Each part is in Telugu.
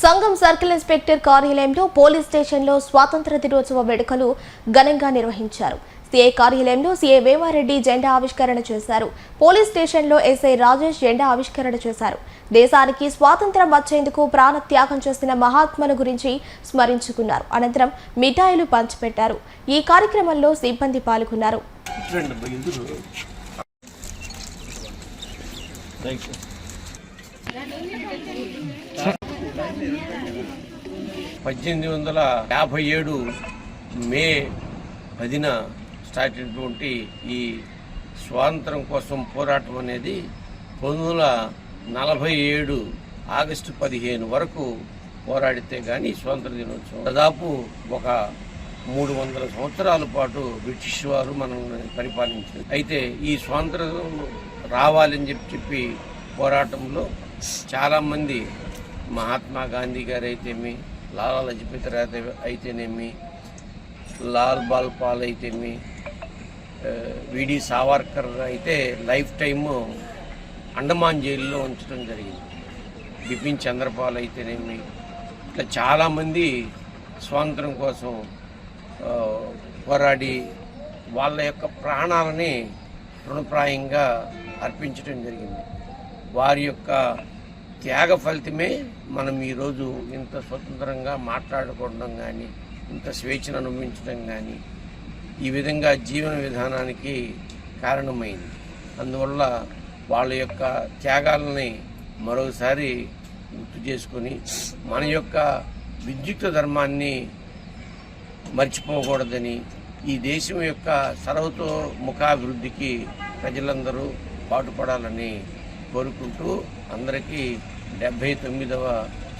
సంగం సర్కిల్ ఇన్స్పెక్టర్ కార్యాలయంలో పోలీస్ స్టేషన్లో స్వాతంత్ర దినోత్సవ వేడుకలు ఘనంగా నిర్వహించారు. సీఐ కార్యాలయంలో సీఐ వేమారెడ్డి జెండా ఆవిష్కరణ చేశారు. పోలీస్ స్టేషన్లో ఎస్ఐ రాజేష్ జెండా ఆవిష్కరణ చేశారు. దేశానికి స్వాతంత్ర్యం వచ్చేందుకు ప్రాణ త్యాగం చేసిన మహాత్ముల గురించి స్మరించుకున్నారు. అనంతరం మిఠాయిలు పంచిపెట్టారు. ఈ కార్యక్రమంలో సిబ్బంది పాల్గొన్నారు. 1857 మే 10న స్టార్ట్ అయినటువంటి ఈ స్వాతంత్రం కోసం పోరాటం అనేది 1947 ఆగస్టు 15 వరకు పోరాడితే కానీ స్వాతంత్ర దినోత్సవం దాదాపు ఒక 300 సంవత్సరాల పాటు బ్రిటిష్ వారు మనల్ని పరిపాలించారు. అయితే ఈ స్వాతంత్రం రావాలని చెప్పి పోరాటంలో చాలామంది మహాత్మా గాంధీ గారు అయితేమి, లాలా లజపతి రాయ్ అయితేనేమి, లాల్ బాల్ పాల్ అయితేమి, విడి సావర్కర్ అయితే లైఫ్ టైము అండమాన్ జైల్లో ఉంచడం జరిగింది. బిపిన్ చంద్రపాల్ అయితేనేమి, ఇట్లా చాలామంది స్వాతంత్రం కోసం పోరాడి వాళ్ళ యొక్క ప్రాణాలని తృణప్రాయంగా అర్పించడం జరిగింది. వారి యొక్క త్యాగ ఫలితమే మనం ఈరోజు ఇంత స్వతంత్రంగా మాట్లాడుకోవడం కానీ, ఇంత స్వేచ్ఛను అనుభవించడం కానీ, ఈ విధంగా జీవన విధానానికి కారణమైంది. అందువల్ల వాళ్ళ యొక్క త్యాగాలని మరోసారి గుర్తు చేసుకొని మన యొక్క విద్యుక్త ధర్మాన్ని మర్చిపోకూడదని, ఈ దేశం యొక్క సర్వతోముఖాభివృద్ధికి ప్రజలందరూ పాటుపడాలని కోరుకుంటూ అందరికీ 79వ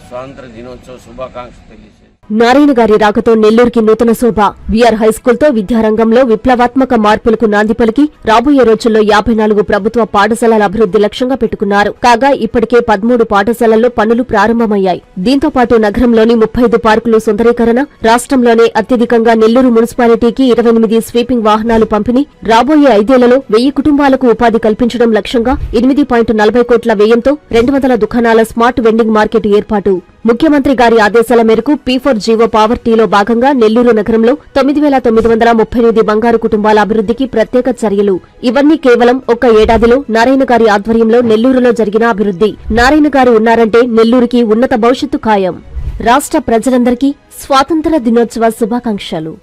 స్వాతంత్ర దినోత్సవ శుభాకాంక్షలు తెలియజేశారు. నారాయణ గారి రాకతో నెల్లూరుకి నూతన శోభ. వీఆర్ హైస్కూల్తో విద్యారంగంలో విప్లవాత్మక మార్పులకు నాంది పలికి రాబోయే రోజుల్లో 54 ప్రభుత్వ పాఠశాలల అభివృద్ధి లక్ష్యంగా పెట్టుకున్నారు. కాగా ఇప్పటికే 13 పాఠశాలల్లో పనులు ప్రారంభమయ్యాయి. దీంతో పాటు నగరంలోని 35 పార్కులు సుందరీకరణ, రాష్ట్రంలోనే అత్యధికంగా నెల్లూరు మున్సిపాలిటీకి 28 స్వీపింగ్ వాహనాలు పంపిణీ, రాబోయే 5 ఏళ్లలో 1000 కుటుంబాలకు ఉపాధి కల్పించడం లక్ష్యంగా 8.40 కోట్ల వ్యయంతో 200 దుకాణాల స్మార్ట్ వెండింగ్ మార్కెట్ ఏర్పాటు. ముఖ్యమంత్రి గారి ఆదేశాల మేరకు P4 జీవో పావర్టీలో భాగంగా నెల్లూరు నగరంలో 9,938 బంగారు కుటుంబాల అభివృద్ధికి ప్రత్యేక చర్యలు. ఇవన్నీ కేవలం ఒక్క ఏడాదిలో నారాయణ గారి ఆధ్వర్యంలో నెల్లూరులో జరిగిన అభివృద్ధి. నారాయణ గారు ఉన్నారంటే నెల్లూరుకి ఉన్నత భవిష్యత్తు ఖాయం. రాష్ట్ర ప్రజలందరికీ స్వాతంత్ర దినోత్సవ శుభాకాంక్షలు.